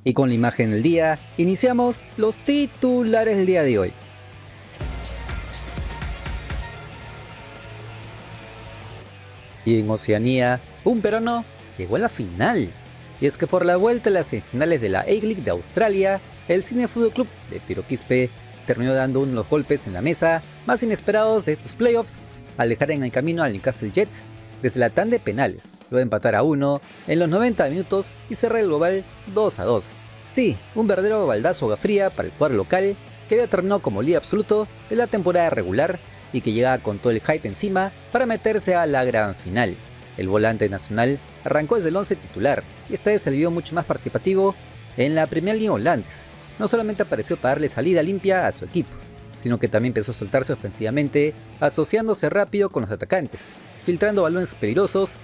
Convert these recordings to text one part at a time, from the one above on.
Y con la imagen del día, iniciamos los titulares del día de hoy. Y en Oceanía, un peruano llegó a la final. Y es que por la vuelta a las semifinales de la A-League de Australia, el Sydney Football Club de Piero Quispe terminó dando uno de los golpes en la mesa más inesperados de estos playoffs al dejar en el camino al Newcastle Jets desde la tanda de penales, luego de empatar a 1 en los 90 minutos y cerrar el global 2-2. Sí, un verdadero baldazo de agua fría para el cuadro local que había terminado como líder absoluto de la temporada regular y que llegaba con todo el hype encima para meterse a la gran final. El volante nacional arrancó desde el 11 titular y esta vez se le vio mucho más participativo en la Premier League holandesa. No solamente apareció para darle salida limpia a su equipo, sino que también empezó a soltarse ofensivamente, asociándose rápido con los atacantes, filtrando balones peligrosos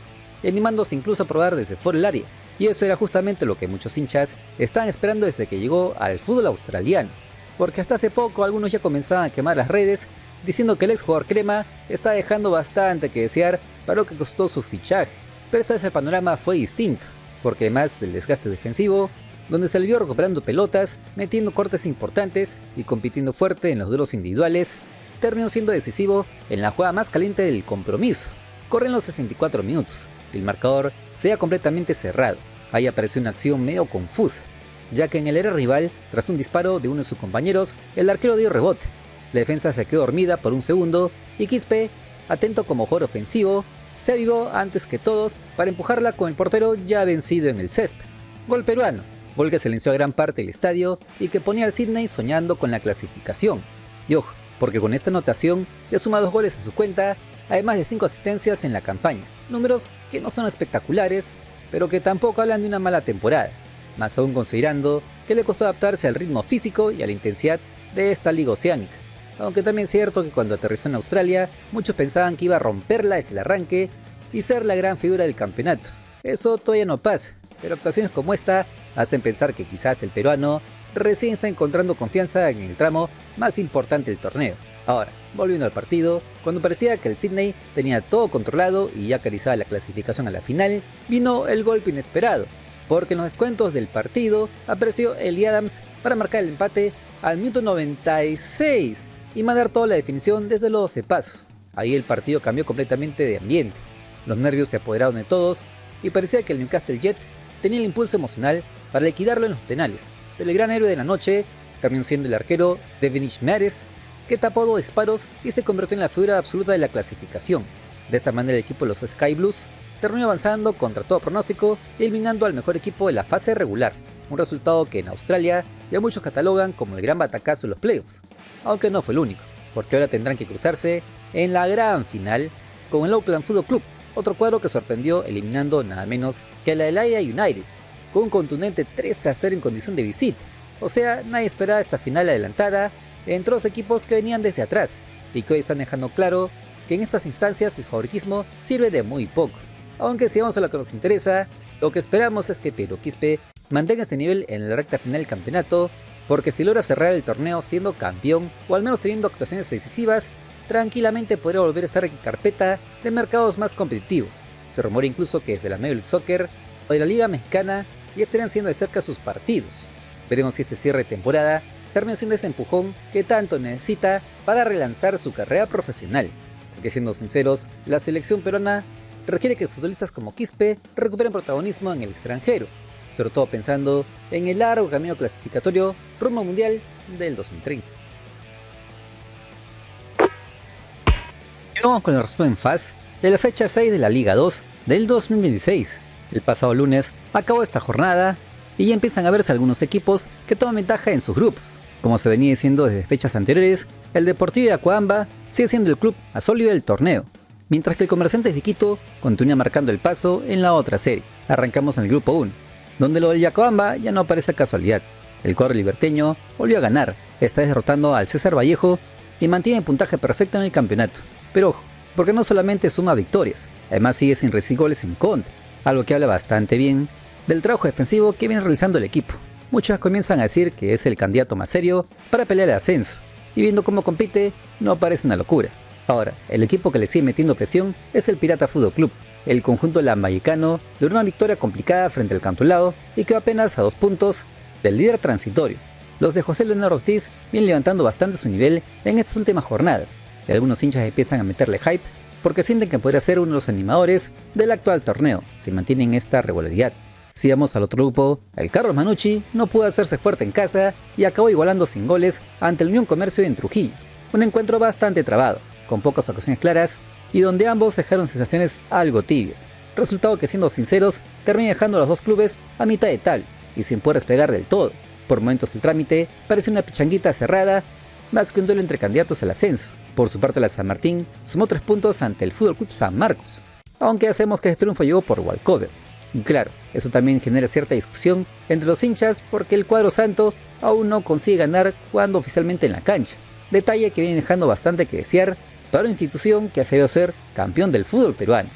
y animándose incluso a probar desde fuera del área. Y eso era justamente lo que muchos hinchas estaban esperando desde que llegó al fútbol australiano, porque hasta hace poco algunos ya comenzaban a quemar las redes diciendo que el ex jugador crema está dejando bastante que desear para lo que costó su fichaje. Pero esta vez el panorama fue distinto, porque además del desgaste defensivo, donde se le vio recuperando pelotas, metiendo cortes importantes y compitiendo fuerte en los duelos individuales, terminó siendo decisivo en la jugada más caliente del compromiso. Corren los 64 minutos, el marcador se ha completamente cerrado. Ahí apareció una acción medio confusa, ya que en el área rival, tras un disparo de uno de sus compañeros, el arquero dio rebote. La defensa se quedó dormida por un segundo y Quispe, atento como jugador ofensivo, se avivó antes que todos para empujarla con el portero ya vencido en el césped. Gol peruano, gol que silenció a gran parte del estadio y que ponía al Sydney soñando con la clasificación. Y ojo, porque con esta anotación ya suma 2 goles a su cuenta, además de 5 asistencias en la campaña. Números que no son espectaculares, pero que tampoco hablan de una mala temporada, más aún considerando que le costó adaptarse al ritmo físico y a la intensidad de esta liga oceánica. Aunque también es cierto que cuando aterrizó en Australia, muchos pensaban que iba a romperla desde el arranque y ser la gran figura del campeonato. Eso todavía no pasa, pero actuaciones como esta hacen pensar que quizás el peruano recién está encontrando confianza en el tramo más importante del torneo. Ahora, volviendo al partido, cuando parecía que el Sydney tenía todo controlado y ya acariciaba la clasificación a la final, vino el golpe inesperado, porque en los descuentos del partido apareció Eli Adams para marcar el empate al minuto 96 y mandar toda la definición desde los 12 pasos. Ahí el partido cambió completamente de ambiente, los nervios se apoderaron de todos y parecía que el Newcastle Jets tenía el impulso emocional para liquidarlo en los penales, pero el gran héroe de la noche terminó siendo el arquero Devenish Mares, que tapó 2 disparos y se convirtió en la figura absoluta de la clasificación. De esta manera el equipo de los Sky Blues terminó avanzando contra todo pronóstico y eliminando al mejor equipo de la fase regular, un resultado que en Australia ya muchos catalogan como el gran batacazo de los playoffs, aunque no fue el único, porque ahora tendrán que cruzarse en la gran final con el Auckland Football Club, otro cuadro que sorprendió eliminando nada menos que a la Adelaide United, con un contundente 3-0 en condición de visita. O sea, nadie esperaba esta final adelantada entre los equipos que venían desde atrás, y que hoy están dejando claro que en estas instancias el favoritismo sirve de muy poco. Aunque si vamos a lo que nos interesa, lo que esperamos es que Piero Quispe mantenga ese nivel en la recta final del campeonato, porque si logra cerrar el torneo siendo campeón, o al menos teniendo actuaciones decisivas, tranquilamente podría volver a estar en carpeta de mercados más competitivos. Se rumora incluso que desde la Major League Soccer o de la Liga Mexicana ya estarían siendo de cerca sus partidos. Veremos si este cierre de temporada termina siendo ese empujón que tanto necesita para relanzar su carrera profesional. Porque siendo sinceros, la selección peruana requiere que futbolistas como Quispe recuperen protagonismo en el extranjero, sobre todo pensando en el largo camino clasificatorio rumbo al Mundial del 2030. Y vamos con el resumen FAS de la fecha 6 de la Liga 2 del 2026. El pasado lunes acabó esta jornada y ya empiezan a verse algunos equipos que toman ventaja en sus grupos. Como se venía diciendo desde fechas anteriores, el Deportivo de Acuabamba sigue siendo el club más sólido del torneo, mientras que el Comerciantes de Quito continúa marcando el paso en la otra serie. Arrancamos en el grupo 1, donde lo del Yacoamba ya no parece casualidad. El cuadro liberteño volvió a ganar, esta vez derrotando al César Vallejo y mantiene el puntaje perfecto en el campeonato. Pero ojo, porque no solamente suma victorias, además sigue sin recibir goles en contra, algo que habla bastante bien del trabajo defensivo que viene realizando el equipo. Muchos comienzan a decir que es el candidato más serio para pelear el ascenso, y viendo cómo compite, no parece una locura. Ahora, el equipo que le sigue metiendo presión es el Pirata Fútbol Club. El conjunto lambayecano logró una victoria complicada frente al Cantolao y quedó apenas a 2 puntos del líder transitorio. Los de José Leonardo Ortiz vienen levantando bastante su nivel en estas últimas jornadas, y algunos hinchas empiezan a meterle hype porque sienten que podría ser uno de los animadores del actual torneo, si mantienen esta regularidad. Si vamos al otro grupo, el Carlos Manucci no pudo hacerse fuerte en casa y acabó igualando sin goles ante el Unión Comercio en Trujillo. Un encuentro bastante trabado, con pocas ocasiones claras y donde ambos dejaron sensaciones algo tibias. Resultado que, siendo sinceros, termina dejando a los dos clubes a mitad de tabla y sin poder despegar del todo. Por momentos el trámite parece una pichanguita cerrada más que un duelo entre candidatos al ascenso. Por su parte, la San Martín sumó 3 puntos ante el FC San Marcos, aunque hacemos que este triunfo llegó por walkover. Y claro, eso también genera cierta discusión entre los hinchas porque el cuadro santo aún no consigue ganar jugando oficialmente en la cancha, detalle que viene dejando bastante que desear para una institución que ha sabido ser campeón del fútbol peruano.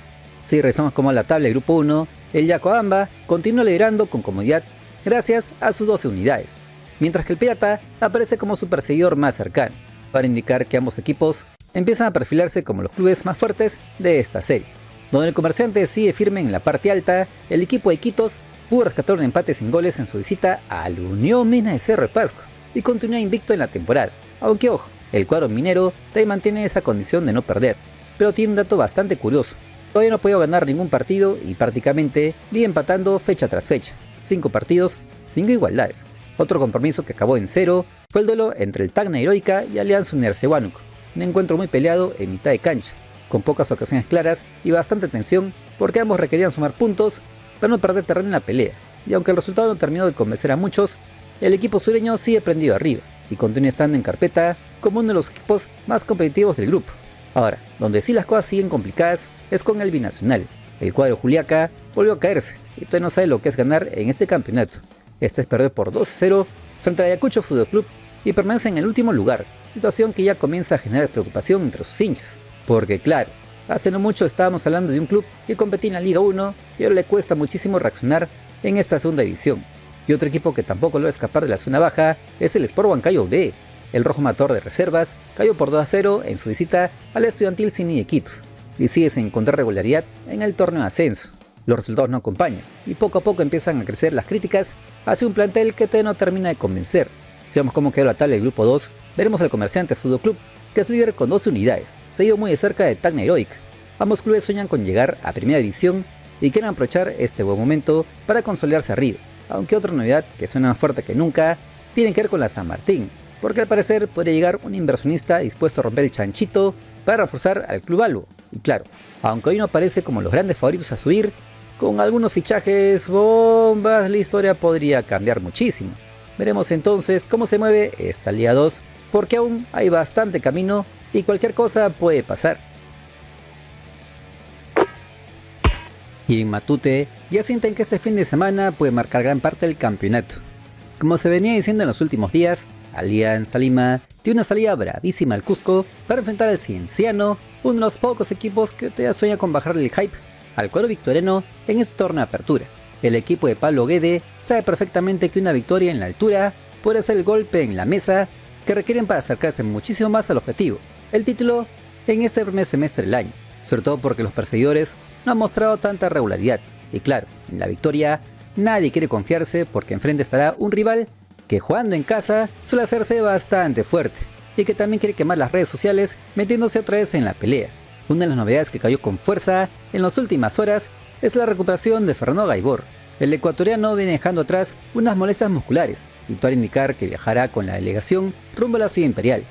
Si revisamos como la tabla del grupo 1, el Yacoamba continúa liderando con comodidad gracias a sus 12 unidades, mientras que el Pirata aparece como su perseguidor más cercano, para indicar que ambos equipos empiezan a perfilarse como los clubes más fuertes de esta serie. Donde el Comerciante sigue firme en la parte alta, el equipo de Iquitos pudo rescatar un empate sin goles en su visita al Unión Mina de Cerro de Pasco y continúa invicto en la temporada, aunque ojo, el cuadro minero también mantiene esa condición de no perder, pero tiene un dato bastante curioso. Todavía no ha podido ganar ningún partido y prácticamente viene empatando fecha tras fecha, 5 partidos, 5 igualdades. Otro compromiso que acabó en 0 fue el duelo entre el Tacna Heroica y Alianza Universidad de Huánuco, un encuentro muy peleado en mitad de cancha, con pocas ocasiones claras y bastante tensión porque ambos requerían sumar puntos para no perder terreno en la pelea, y aunque el resultado no terminó de convencer a muchos, el equipo sureño sigue prendido arriba y continúa estando en carpeta como uno de los equipos más competitivos del grupo. Ahora, donde sí las cosas siguen complicadas es con el binacional. El cuadro Juliaca volvió a caerse y todavía no sabe lo que es ganar en este campeonato. Este es perder por 2-0 frente al Ayacucho Fútbol Club y permanece en el último lugar, situación que ya comienza a generar preocupación entre sus hinchas. Porque claro, hace no mucho estábamos hablando de un club que competía en la Liga 1 y ahora le cuesta muchísimo reaccionar en esta segunda división. Y otro equipo que tampoco logra escapar de la zona baja es el Sport Huancayo B. El rojo mator de reservas cayó por 2-0 en su visita al Estudiantil Cini de Iquitos y sigue sin encontrar regularidad en el torneo de ascenso. Los resultados no acompañan y poco a poco empiezan a crecer las críticas hacia un plantel que todavía no termina de convencer. Si vemos cómo quedó la tabla del grupo 2, veremos al Comerciante Fútbol Club, que es líder con 12 unidades, seguido muy de cerca de Tacna Heroica. Ambos clubes sueñan con llegar a primera división y quieren aprovechar este buen momento para consolidarse arriba, aunque otra novedad que suena más fuerte que nunca tiene que ver con la San Martín, porque al parecer podría llegar un inversionista dispuesto a romper el chanchito para reforzar al club albo. Y claro, aunque hoy no aparece como los grandes favoritos a subir, con algunos fichajes bombas la historia podría cambiar muchísimo. Veremos entonces cómo se mueve esta Liga 2, porque aún hay bastante camino y cualquier cosa puede pasar. Y en Matute ya sienten que este fin de semana puede marcar gran parte del campeonato. Como se venía diciendo en los últimos días, Alianza Lima tiene una salida bravísima al Cusco para enfrentar al Cienciano, uno de los pocos equipos que todavía sueña con bajarle el hype al cuadro victoriano en este torneo de apertura. El equipo de Pablo Guede sabe perfectamente que una victoria en la altura puede ser el golpe en la mesa que requieren para acercarse muchísimo más al objetivo, el título en este primer semestre del año, sobre todo porque los perseguidores no han mostrado tanta regularidad. Y claro, en la victoria nadie quiere confiarse porque enfrente estará un rival que jugando en casa suele hacerse bastante fuerte y que también quiere quemar las redes sociales metiéndose otra vez en la pelea. Una de las novedades que cayó con fuerza en las últimas horas es la recuperación de Fernando Gaibor. El ecuatoriano viene dejando atrás unas molestias musculares y todo indicar que viajará con la delegación rumbo a la ciudad imperial.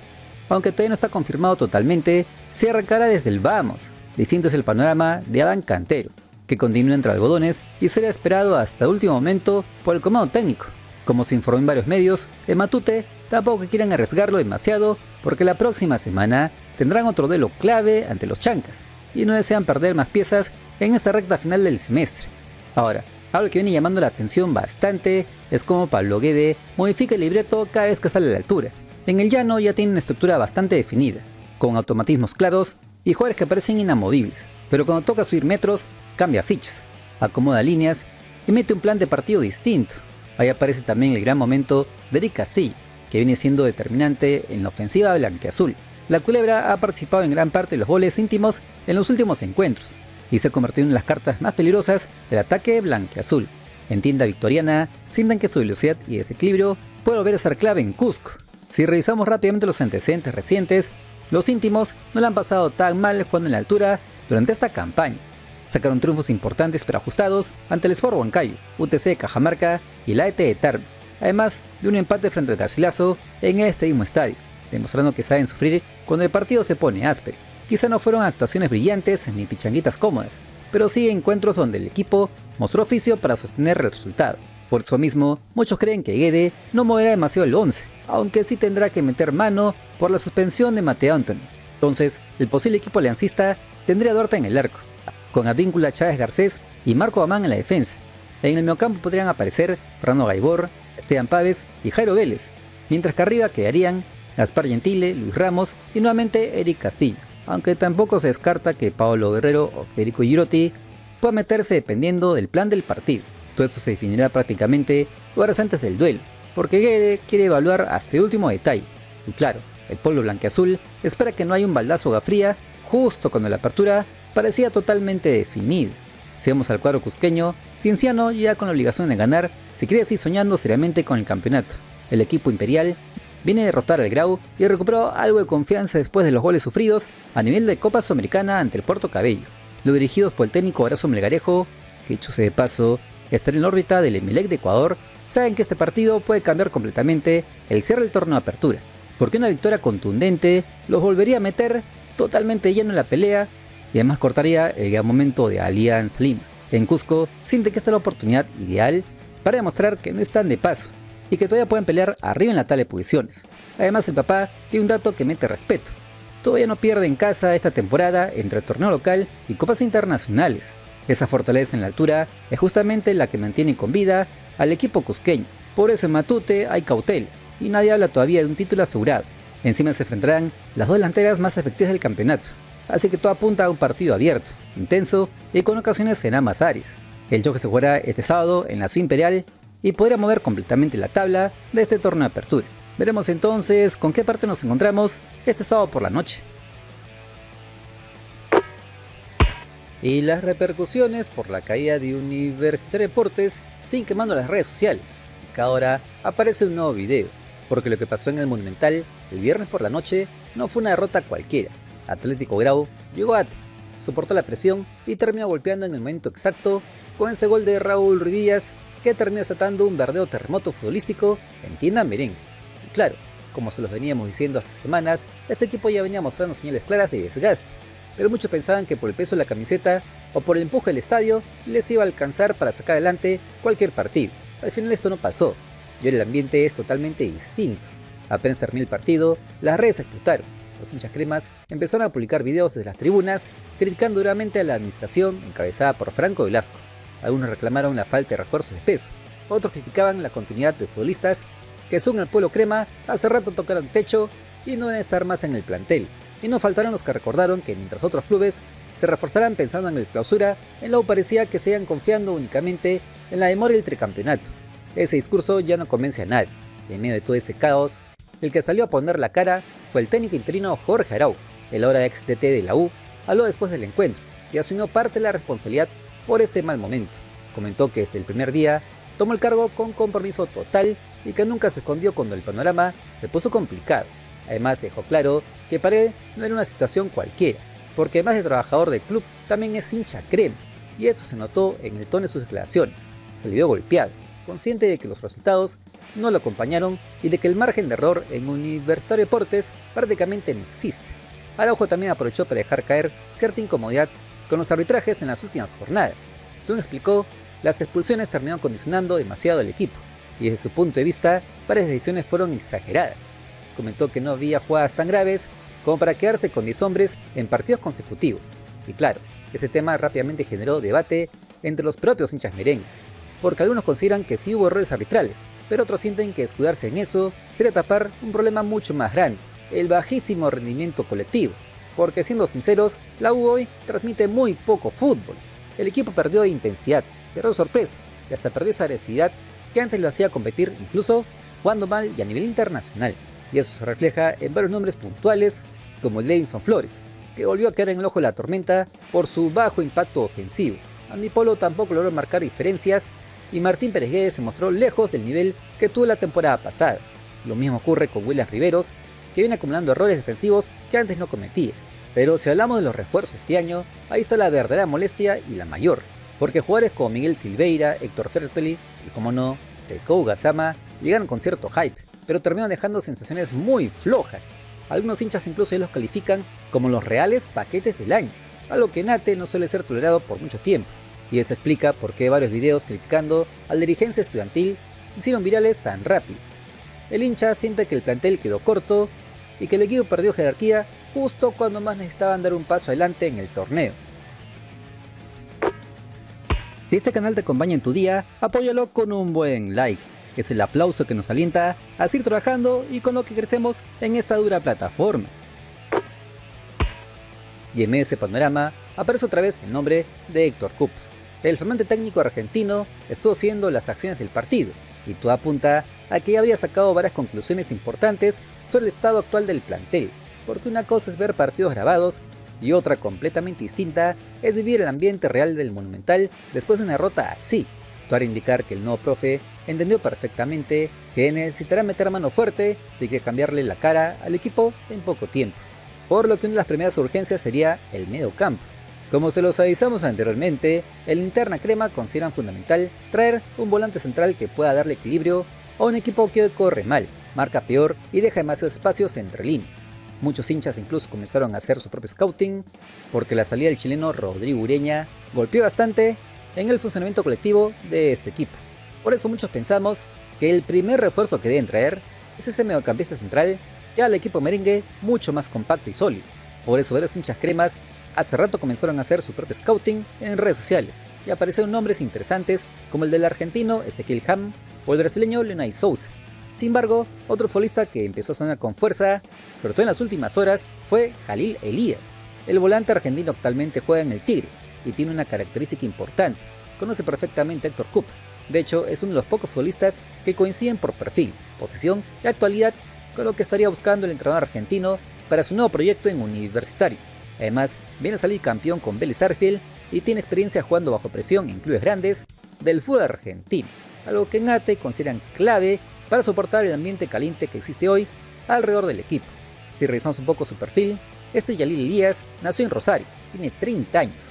Aunque todavía no está confirmado totalmente, se arrancará desde el vamos. Distinto es el panorama de Adán Cantero, que continúa entre algodones y será esperado hasta el último momento por el comando técnico. Como se informó en varios medios, en Matute tampoco quieren arriesgarlo demasiado porque la próxima semana tendrán otro duelo clave ante los Chancas y no desean perder más piezas en esta recta final del semestre. Ahora, algo que viene llamando la atención bastante es cómo Pablo Guede modifica el libreto cada vez que sale a la altura. En el llano ya tiene una estructura bastante definida, con automatismos claros y jugadores que parecen inamovibles, pero cuando toca subir metros, cambia fichas, acomoda líneas y mete un plan de partido distinto. Ahí aparece también el gran momento de Eric Castillo, que viene siendo determinante en la ofensiva blanquiazul. La Culebra ha participado en gran parte de los goles íntimos en los últimos encuentros y se ha convertido en las cartas más peligrosas del ataque blanquiazul. En Tienda Victoriana, sientan que su velocidad y desequilibrio puede volver a ser clave en Cusco. Si revisamos rápidamente los antecedentes recientes, los íntimos no la han pasado tan mal jugando en la altura durante esta campaña. Sacaron triunfos importantes pero ajustados ante el Sport Huancayo, UTC de Cajamarca y la AET de Tarma, además de un empate frente al Garcilaso en este mismo estadio, demostrando que saben sufrir cuando el partido se pone áspero. Quizá no fueron actuaciones brillantes ni pichanguitas cómodas, pero sí encuentros donde el equipo mostró oficio para sostener el resultado. Por eso mismo, muchos creen que Guede no moverá demasiado el 11, aunque sí tendrá que meter mano por la suspensión de Mateo Anthony. Entonces, el posible equipo aliancista tendría a Duarte en el arco, con Advíncula, Chávez Garcés y Marco Amán en la defensa. En el mediocampo podrían aparecer Fernando Gaibor, Esteban Páez y Jairo Vélez, mientras que arriba quedarían Gaspar Gentile, Luis Ramos y nuevamente Eric Castillo, aunque tampoco se descarta que Paolo Guerrero o Federico Girotti pueda meterse dependiendo del plan del partido. Todo esto se definirá prácticamente horas antes del duelo, porque Guede quiere evaluar hasta el último detalle. Y claro, el pueblo blanquiazul espera que no haya un baldazo de agua fría justo cuando la apertura parecía totalmente definida. Si vamos al cuadro cusqueño, Cienciano ya con la obligación de ganar, se quiere así soñando seriamente con el campeonato. El equipo imperial viene a derrotar al Grau y recuperó algo de confianza después de los goles sufridos a nivel de Copa Sudamericana ante el Puerto Cabello. Los dirigidos por el técnico Horacio Melgarejo, que dicho sea de paso, estará en la órbita del Emelec de Ecuador, saben que este partido puede cambiar completamente el cierre del torneo de apertura, porque una victoria contundente los volvería a meter totalmente lleno en la pelea y además cortaría el gran momento de Alianza Lima. En Cusco siente que esta es la oportunidad ideal para demostrar que no están de paso y que todavía pueden pelear arriba en la tabla de posiciones. Además, el papá tiene un dato que mete respeto: todavía no pierde en casa esta temporada entre el torneo local y copas internacionales. Esa fortaleza en la altura es justamente la que mantiene con vida al equipo cusqueño. Por eso en Matute hay cautela y nadie habla todavía de un título asegurado. Encima se enfrentarán las dos delanteras más efectivas del campeonato, así que todo apunta a un partido abierto, intenso y con ocasiones en ambas áreas. El choque se jugará este sábado en la Ciudad Imperial y podría mover completamente la tabla de este torneo de apertura. Veremos entonces con qué parte nos encontramos este sábado por la noche. Y las repercusiones por la caída de Universitario Deportes siguen quemando las redes sociales. Cada hora aparece un nuevo video, porque lo que pasó en el Monumental el viernes por la noche no fue una derrota cualquiera. Atlético Grau llegó a soportó la presión y terminó golpeando en el momento exacto con ese gol de Raúl Ruiz Díaz que terminó desatando un verdadero terremoto futbolístico en Tienda Merengue. Y claro, como se los veníamos diciendo hace semanas, este equipo ya venía mostrando señales claras de desgaste, pero muchos pensaban que por el peso de la camiseta o por el empuje del estadio les iba a alcanzar para sacar adelante cualquier partido. Al final esto no pasó, y ahora el ambiente es totalmente distinto. Apenas terminó el partido, las redes explotaron. Los hinchas cremas empezaron a publicar videos desde las tribunas criticando duramente a la administración encabezada por Franco Velasco. Algunos reclamaron la falta de refuerzos de peso, otros criticaban la continuidad de futbolistas que según el pueblo crema hace rato tocaron techo y no deben estar más en el plantel. Y no faltaron los que recordaron que mientras otros clubes se reforzarán pensando en el clausura, en la U parecía que se iban confiando únicamente en la demora del tricampeonato. Ese discurso ya no convence a nadie. En medio de todo ese caos, el que salió a poner la cara fue el técnico interino Jorge Arau. El ahora ex DT de la U habló después del encuentro y asumió parte de la responsabilidad por este mal momento. Comentó que desde el primer día tomó el cargo con compromiso total y que nunca se escondió cuando el panorama se puso complicado. Además dejó claro que para él no era una situación cualquiera, porque además de trabajador del club también es hincha crema, y eso se notó en el tono de sus declaraciones. Se le vio golpeado, consciente de que los resultados no lo acompañaron y de que el margen de error en Universitario Deportes prácticamente no existe. Araujo también aprovechó para dejar caer cierta incomodidad con los arbitrajes en las últimas jornadas. Según explicó, las expulsiones terminaron condicionando demasiado al equipo, y desde su punto de vista, varias decisiones fueron exageradas. Comentó que no había jugadas tan graves como para quedarse con 10 hombres en partidos consecutivos. Y claro, ese tema rápidamente generó debate entre los propios hinchas merengues, porque algunos consideran que sí hubo errores arbitrales, pero otros sienten que escudarse en eso sería tapar un problema mucho más grande, el bajísimo rendimiento colectivo, porque siendo sinceros, la U hoy transmite muy poco fútbol. El equipo perdió de intensidad, perdió sorpresa, y hasta perdió esa agresividad que antes lo hacía competir incluso jugando mal y a nivel internacional. Y eso se refleja en varios nombres puntuales, como el de Edinson Flores, que volvió a quedar en el ojo de la tormenta por su bajo impacto ofensivo. Andy Polo tampoco logró marcar diferencias y Martín Pérez Guedes se mostró lejos del nivel que tuvo la temporada pasada. Lo mismo ocurre con Williams Riveros, que viene acumulando errores defensivos que antes no cometía. Pero si hablamos de los refuerzos este año, ahí está la verdadera molestia y la mayor, porque jugadores como Miguel Silveira, Héctor Fertoli y como no, Sekou Gassama llegaron con cierto hype, pero terminaron dejando sensaciones muy flojas. Algunos hinchas incluso ya los califican como los reales paquetes del año, algo que en ATE no suele ser tolerado por mucho tiempo, y eso explica por qué varios videos criticando a la dirigencia estudiantil se hicieron virales tan rápido. El hincha siente que el plantel quedó corto y que el equipo perdió jerarquía justo cuando más necesitaban dar un paso adelante en el torneo. Si este canal te acompaña en tu día, apóyalo con un buen like. Es el aplauso que nos alienta a seguir trabajando y con lo que crecemos en esta dura plataforma. Y en medio de ese panorama aparece otra vez el nombre de Héctor Cooper. El flamante técnico argentino estuvo siguiendo las acciones del partido y todo apunta a que ya habría sacado varias conclusiones importantes sobre el estado actual del plantel, porque una cosa es ver partidos grabados y otra completamente distinta es vivir el ambiente real del Monumental después de una derrota así. Todo para indicar que el nuevo profe entendió perfectamente que necesitará meter mano fuerte si quiere cambiarle la cara al equipo en poco tiempo, por lo que una de las primeras urgencias sería el medio campo. Como se los avisamos anteriormente, el Linterna Crema consideran fundamental traer un volante central que pueda darle equilibrio a un equipo que hoy corre mal, marca peor y deja demasiados espacios entre líneas. Muchos hinchas incluso comenzaron a hacer su propio scouting, porque la salida del chileno Rodrigo Ureña golpeó bastante en el funcionamiento colectivo de este equipo. Por eso muchos pensamos que el primer refuerzo que deben traer es ese mediocampista central, ya al equipo merengue mucho más compacto y sólido. Por eso varios hinchas cremas hace rato comenzaron a hacer su propio scouting en redes sociales y aparecieron nombres interesantes como el del argentino Ezequiel Ham o el brasileño Leonay Souza. Sin embargo, otro futbolista que empezó a sonar con fuerza, sobre todo en las últimas horas, fue Jalil Elías. El volante argentino actualmente juega en el Tigre y tiene una característica importante: conoce perfectamente a Héctor Cooper. De hecho, es uno de los pocos futbolistas que coinciden por perfil, posición y actualidad con lo que estaría buscando el entrenador argentino para su nuevo proyecto en Universitario. Además, viene a salir campeón con Vélez Sarsfield y tiene experiencia jugando bajo presión en clubes grandes del fútbol argentino, algo que en ATE consideran clave para soportar el ambiente caliente que existe hoy alrededor del equipo. Si revisamos un poco su perfil, este Jalil Elías nació en Rosario, tiene 30 años,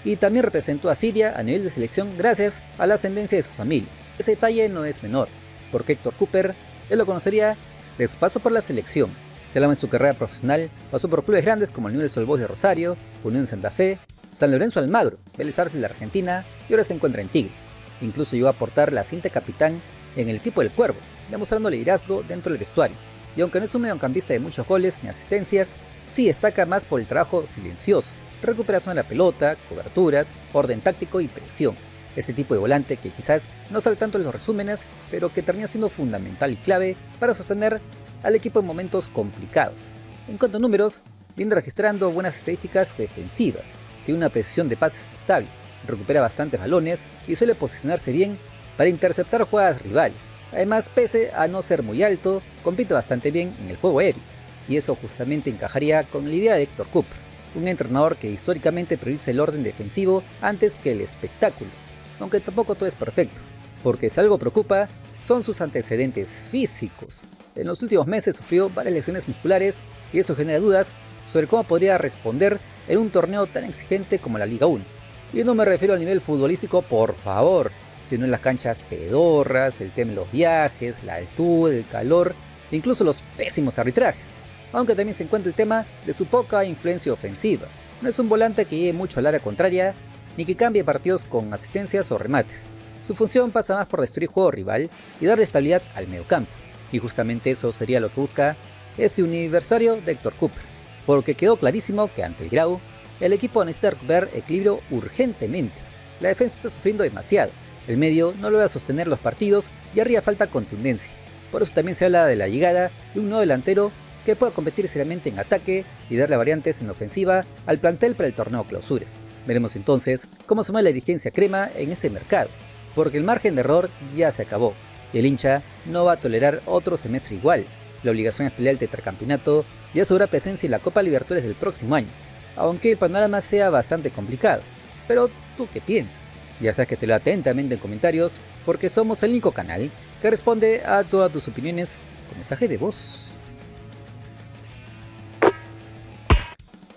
y también representó a Siria a nivel de selección gracias a la ascendencia de su familia. Ese detalle no es menor, porque Héctor Cooper él lo conocería de su paso por la selección. Se habla en su carrera profesional, pasó por clubes grandes como el Newell's Old Boys de Rosario, Unión Santa Fe, San Lorenzo Almagro, Vélez Sarsfield de Argentina y ahora se encuentra en Tigre. Incluso llegó a portar la cinta de capitán en el equipo del Cuervo, demostrando liderazgo dentro del vestuario. Y aunque no es un mediocampista de muchos goles ni asistencias, sí destaca más por el trabajo silencioso, recuperación de la pelota, coberturas, orden táctico y presión. Este tipo de volante que quizás no sale tanto en los resúmenes, pero que termina siendo fundamental y clave para sostener al equipo en momentos complicados. En cuanto a números, viene registrando buenas estadísticas defensivas, tiene una precisión de pases aceptable, recupera bastantes balones y suele posicionarse bien para interceptar jugadas rivales. Además, pese a no ser muy alto, compite bastante bien en el juego aéreo, y eso justamente encajaría con la idea de Héctor Cooper, un entrenador que históricamente prioriza el orden defensivo antes que el espectáculo, aunque tampoco todo es perfecto, porque si algo preocupa son sus antecedentes físicos. En los últimos meses sufrió varias lesiones musculares y eso genera dudas sobre cómo podría responder en un torneo tan exigente como la Liga 1. Y no me refiero al nivel futbolístico, por favor, sino en las canchas pedorras, el tema de los viajes, la altura, el calor, e incluso los pésimos arbitrajes. Aunque también se encuentra el tema de su poca influencia ofensiva. No es un volante que llegue mucho al área contraria, ni que cambie partidos con asistencias o remates. Su función pasa más por destruir juego rival y darle estabilidad al mediocampo. Y justamente eso sería lo que busca este universitario de Héctor Cooper, porque quedó clarísimo que ante el Grau, el equipo necesita recuperar equilibrio urgentemente. La defensa está sufriendo demasiado, el medio no logra sostener los partidos y arriba falta contundencia. Por eso también se habla de la llegada de un nuevo delantero que pueda competir seriamente en ataque y darle variantes en la ofensiva al plantel para el torneo clausura. Veremos entonces cómo se mueve la dirigencia crema en ese mercado, porque el margen de error ya se acabó y el hincha no va a tolerar otro semestre igual. La obligación es pelear el tetracampeonato y asegurar presencia en la Copa Libertadores del próximo año, aunque el panorama sea bastante complicado. Pero, ¿tú qué piensas? Ya sabes que te leo atentamente en comentarios, porque somos el único canal que responde a todas tus opiniones con mensaje de voz.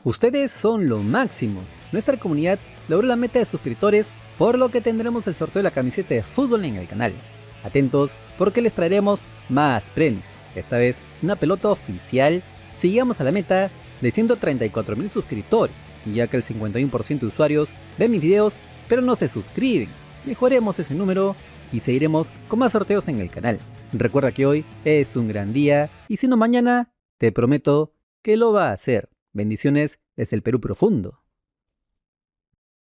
Ustedes son lo máximo. Nuestra comunidad logró la meta de suscriptores, por lo que tendremos el sorteo de la camiseta de fútbol en el canal. Atentos porque les traeremos más premios. Esta vez una pelota oficial si llegamos a la meta de 134.000 suscriptores, ya que el 51% de usuarios ven mis videos pero no se suscriben. Mejoremos ese número y seguiremos con más sorteos en el canal. Recuerda que hoy es un gran día y si no mañana, te prometo que lo va a hacer. Bendiciones desde el Perú profundo.